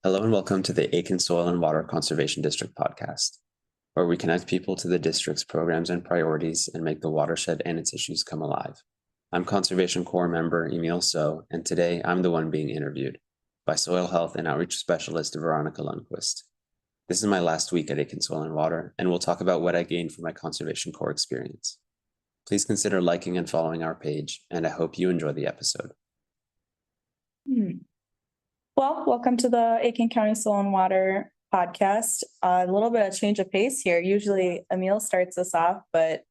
Hello and welcome to the Aitkin Soil and Water Conservation District podcast, where we connect people to the district's programs and priorities and make the watershed and its issues come alive. I'm Conservation Corps member Emile Sow, and today I'm the one being interviewed by Soil Health and Outreach Specialist Veronica Lundquist. This is my last week at Aitkin Soil and Water, and we'll talk about what I gained from my Conservation Corps experience. Please consider liking and following our page, and I hope you enjoy the episode. Well, welcome to the Aitkin County Soil and Water podcast. A little bit of change of pace here. Usually Emile starts us off, but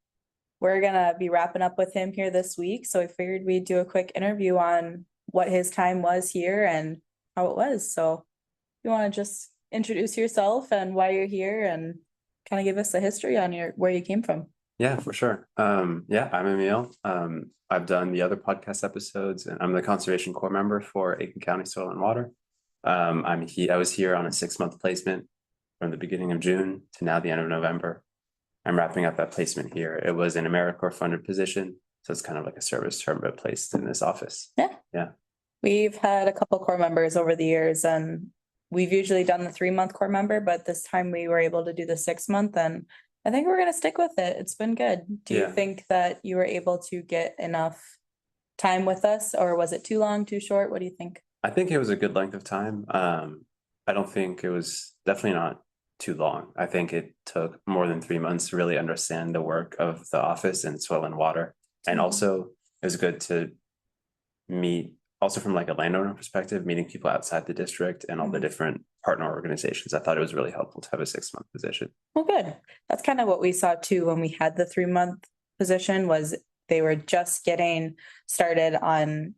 we're going to be wrapping up with him here this week. So we figured we'd do a quick interview on what his time was here and how it was. So you want to just introduce yourself and why you're here and kind of give us a history on where you came from. Yeah, for sure. I'm Emile. I've done the other podcast episodes, and I'm the Conservation Corps member for Aitkin County Soil and Water. I was here on a 6-month placement from the beginning of June to now the end of November. I'm wrapping up that placement here. It was an AmeriCorps funded position, so it's kind of like a service term, but placed in this office. Yeah. We've had a couple Corps members over the years, and we've usually done the 3-month Corps member, but this time we were able to do the 6-month, and I think we're going to stick with it. It's been good. Do you think that you were able to get enough time with us, or was it too long, too short? What do you think? I think it was a good length of time. I don't think it was definitely not too long. I think it took more than 3 months to really understand the work of the office and soil and water. And also it was good to meet, also from like a landowner perspective, meeting people outside the district and all the different partner organizations. I thought it was really helpful to have a 6-month position. Well, good. That's kind of what we saw too when we had the 3-month position, was they were just getting started on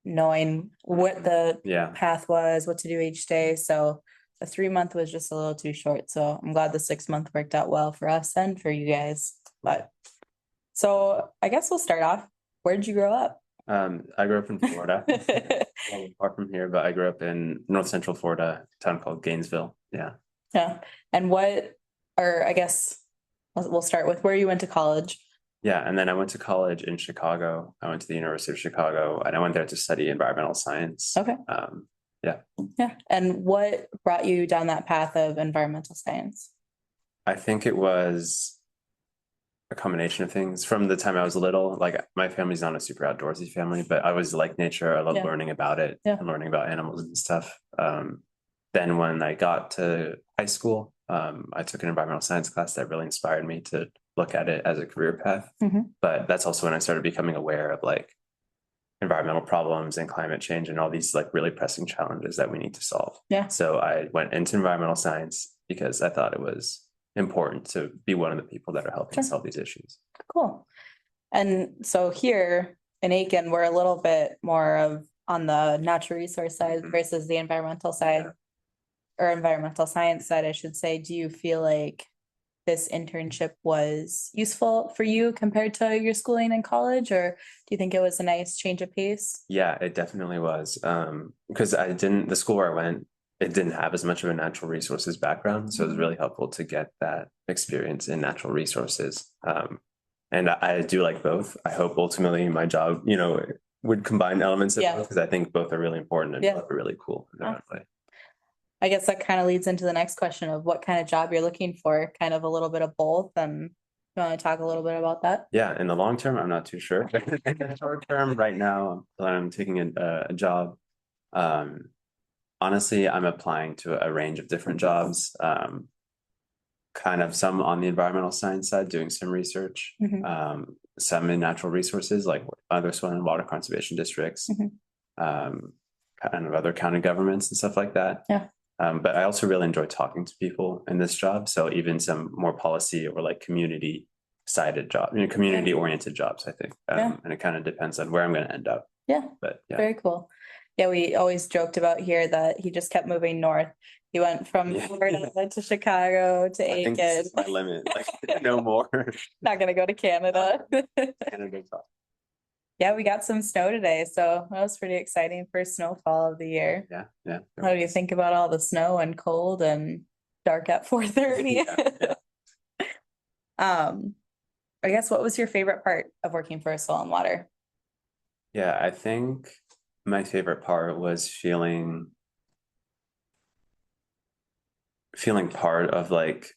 knowing what the path was, what to do each day. So the 3-month was just a little too short. So I'm glad the 6-month worked out well for us and for you guys. But so I guess we'll start off. Where did you grow up? I grew up in Florida, far from here, but I grew up in North Central Florida, a town called Gainesville. Yeah. And I guess we'll start with where you went to college. Yeah. And then I went to college in Chicago. I went to the University of Chicago, and I went there to study environmental science. Okay. Yeah. And what brought you down that path of environmental science? I think it was a combination of things. From the time I was little, like my family's not a super outdoorsy family, but I always like nature. I love learning about it and learning about animals and stuff. Then when I got to high school, I took an environmental science class that really inspired me to look at it as a career path. But that's also when I started becoming aware of like environmental problems and climate change and all these like really pressing challenges that we need to solve. So I went into environmental science because I thought it was important to be one of the people that are helping solve these issues. Cool. And so here in Aitkin, we're a little bit more on the natural resource side versus the environmental side, or environmental science side, I should say. Do you feel like this internship was useful for you compared to your schooling in college, or do you think it was a nice change of pace? Yeah, it definitely was. Because the school where I went, it didn't have as much of a natural resources background. So it was really helpful to get that experience in natural resources. And I do like both. I hope ultimately my job, would combine elements of both, because I think both are really important and both are really cool in their own way. I guess that kind of leads into the next question of what kind of job you're looking for, kind of a little bit of both. And you want to talk a little bit about that? Yeah, in the long term, I'm not too sure. In the short term, right now, I'm taking a job. Honestly, I'm applying to a range of different jobs, kind of some on the environmental science side, doing some research, some in natural resources, like other soil and water conservation districts, kind of other county governments and stuff like that. But I also really enjoy talking to people in this job. So even some more policy or like community sided job, community oriented jobs, I think. And it kind of depends on where I'm going to end up. But very cool. Yeah, we always joked about here that he just kept moving north. He went from Florida to Chicago to Aitkin. I think this is my limit, like no more. Not gonna go to Canada. Yeah, we got some snow today, so that was pretty exciting. First snowfall of the year. Yeah. How do you think about all the snow and cold and dark at 4:30? I guess, what was your favorite part of working for Soil and Water? Yeah, I think my favorite part was feeling feeling part of like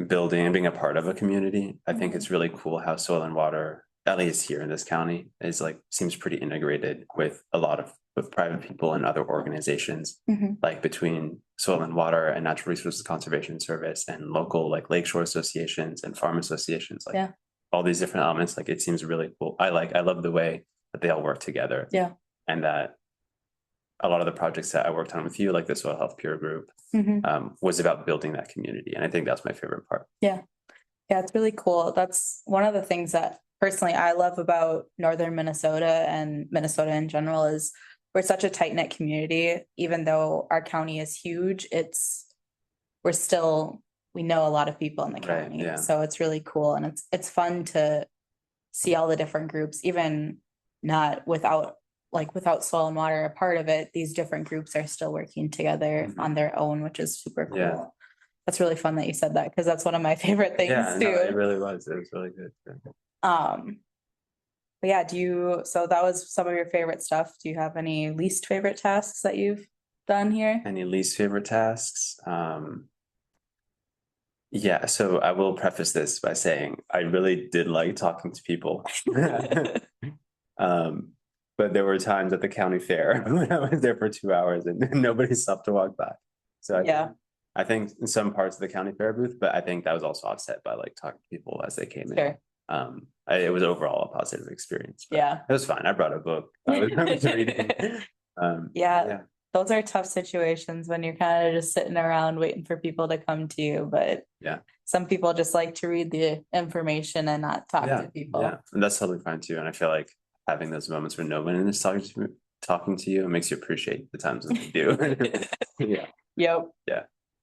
building and being a part of a community. I think it's really cool how soil and water, at least here in this county, is like seems pretty integrated with a lot of with private people and other organizations, like between soil and water and natural resources conservation service and local like lakeshore associations and farm associations, like all these different elements. Like it seems really cool. I love the way that they all work together. Yeah. And that a lot of the projects that I worked on with you, like the soil health peer group, was about building that community. And I think that's my favorite part. Yeah. Yeah, it's really cool. That's one of the things that personally I love about northern Minnesota and Minnesota in general is we're such a tight-knit community. Even though our county is huge, we know a lot of people in the county. Yeah. So it's really cool. And it's fun to see all the different groups, even not without soil and water a part of it. These different groups are still working together on their own, which is super cool. Yeah. That's really fun that you said that because that's one of my favorite things too. No, it really was. It was really good. But yeah, so that was some of your favorite stuff. Do you have any least favorite tasks that you've done here? Any least favorite tasks? Yeah, so I will preface this by saying I really did like talking to people. But there were times at the county fair when I was there for 2 hours and nobody stopped to walk by. So I think in some parts of the county fair booth, but I think that was also offset by like talking to people as they came in. It was overall a positive experience. It was fine. I brought a book. I was reading. Those are tough situations when you're kind of just sitting around waiting for people to come to you. But some people just like to read the information and not talk to people. Yeah, and that's totally fine too. And I feel like having those moments where no one is talking to you, it makes you appreciate the times that you do.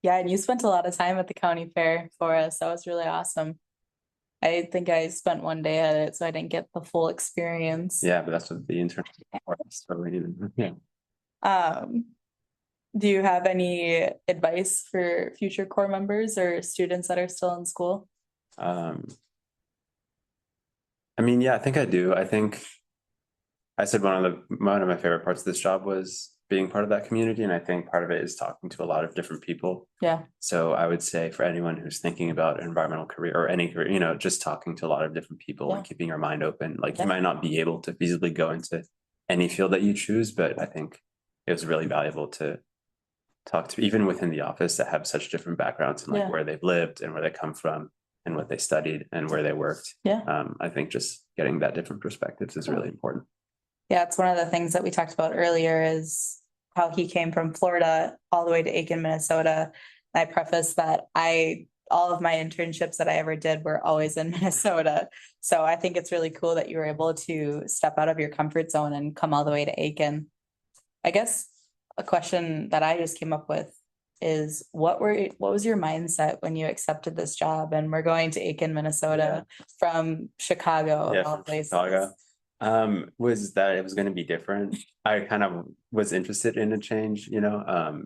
Yeah, and you spent a lot of time at the county fair for us. That was really awesome. I think I spent one day at it, so I didn't get the full experience. Yeah, but that's what the intern was. Do you have any advice for future Corps members or students that are still in school? I mean, I think I do. I think I said one of my favorite parts of this job was being part of that community. And I think part of it is talking to a lot of different people. So I would say for anyone who's thinking about an environmental career or any career, just talking to a lot of different people and keeping your mind open. Like you might not be able to feasibly go into any field that you choose, but I think it was really valuable to talk to even within the office that have such different backgrounds and like where they've lived and where they come from and what they studied and where they worked. I think just getting that different perspectives is really important. Yeah, it's one of the things that we talked about earlier is how he came from Florida all the way to Aitkin, Minnesota. And I preface that all of my internships that I ever did were always in Minnesota. So I think it's really cool that you were able to step out of your comfort zone and come all the way to Aitkin. I guess a question that I just came up with is what was your mindset when you accepted this job and we're going to Aitkin, Minnesota from Chicago? Chicago. Was that it was going to be different. I kind of was interested in a change,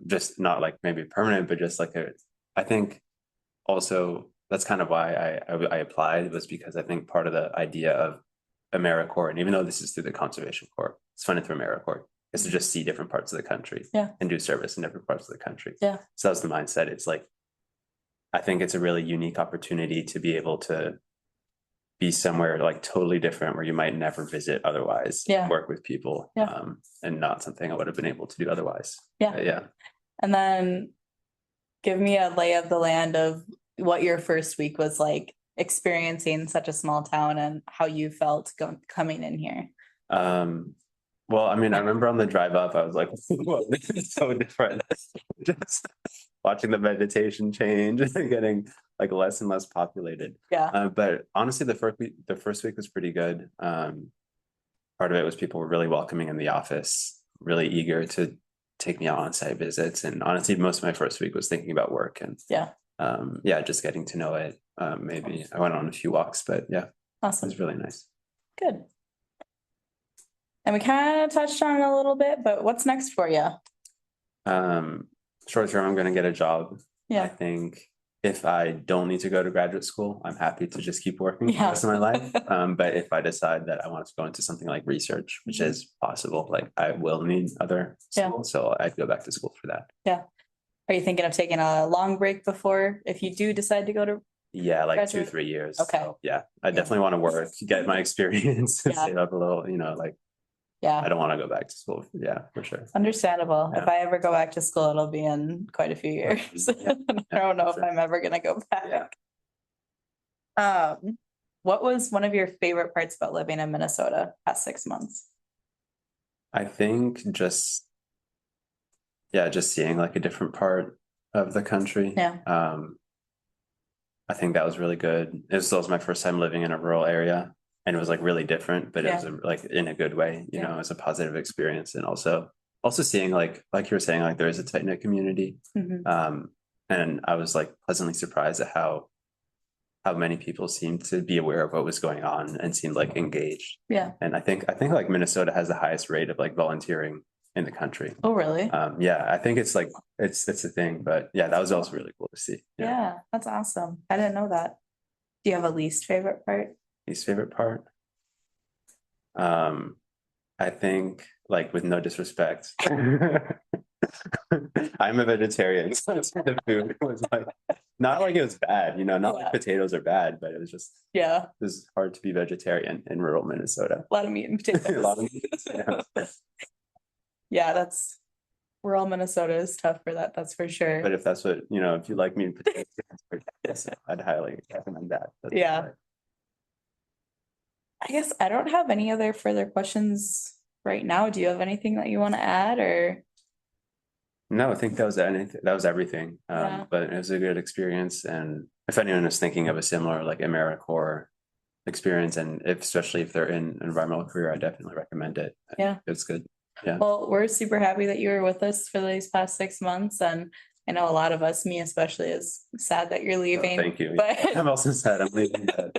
just not like maybe permanent, but just like I think also that's kind of why I applied was because I think part of the idea of AmeriCorps, and even though this is through the Conservation Corps, it's funded through AmeriCorps, is to just see different parts of the country and do service in different parts of the country. So that was the mindset. It's like, I think it's a really unique opportunity to be able to be somewhere like totally different where you might never visit otherwise, work with people, and not something I would have been able to do otherwise. And then give me a lay of the land of what your first week was like experiencing such a small town and how you felt coming in here. Well, I mean, I remember on the drive up, I was like, whoa, this is so different. Just watching the vegetation change and getting like less and less populated. But honestly, the first week was pretty good. Part of it was people were really welcoming in the office, really eager to take me out on site visits. And honestly, most of my first week was thinking about work and just getting to know it. Maybe I went on a few walks, but awesome. It was really nice. Good. And we kind of touched on it a little bit, but what's next for you? Short term, I'm going to get a job. I think if I don't need to go to graduate school, I'm happy to just keep working the rest of my life. But if I decide that I want to go into something like research, which is possible, like I will need other school, so I'd go back to school for that. Are you thinking of taking a long break before, if you do decide to go to? Yeah, like graduate? 2-3 years. Okay. So, yeah, I definitely want to work, get my experience, and save up a little, like, I don't want to go back to school. Yeah, for sure. Understandable. Yeah. If I ever go back to school, it'll be in quite a few years. Yeah. I don't know if I'm ever gonna go back. What was one of your favorite parts about living in Minnesota past 6 months? I think just seeing like a different part of the country. Yeah. I think that was really good. It was my first time living in a rural area, and it was like really different, but it was like in a good way, you know, it was a positive experience. And also seeing like you were saying, like there is a tight knit community. And I was like pleasantly surprised at how many people seemed to be aware of what was going on and seemed like engaged. Yeah. And I think like Minnesota has the highest rate of like volunteering in the country. Oh, really? Yeah, I think it's like it's a thing, but yeah, that was also really cool to see. Yeah, that's awesome. I didn't know that. Do you have a least favorite part? Least favorite part? I think, like, with no disrespect, I'm a vegetarian, so the food was like not like it was bad, not like potatoes are bad, but it was just it was hard to be vegetarian in rural Minnesota. A lot of meat and potatoes. A lot of meat, yeah, that's rural Minnesota is tough for that. That's for sure. But if that's what if you like meat and potatoes, I'd highly recommend that. I guess I don't have any other further questions right now. Do you have anything that you want to add, or? No, I think that was everything. But it was a good experience. And if anyone is thinking of a similar like AmeriCorps experience, and especially if they're in an environmental career, I definitely recommend it. Yeah, it's good. Yeah. Well, we're super happy that you were with us for these past 6 months, and I know a lot of us, me especially, is sad that you're leaving. Oh, thank you. But I'm also sad I'm leaving. But,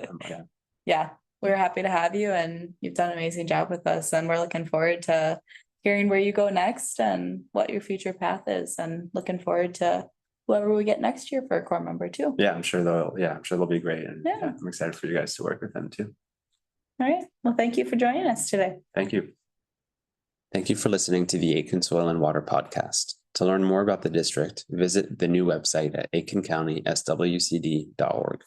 yeah, we're happy to have you, and you've done an amazing job with us, and we're looking forward to hearing where you go next and what your future path is, and looking forward to whoever we get next year for a Corps member too. Yeah, I'm sure they'll be great, and I'm excited for you guys to work with them too. All right. Well, thank you for joining us today. Thank you. Thank you for listening to the Aitkin Soil and Water podcast. To learn more about the district, visit the new website at aitkincountyswcd.org.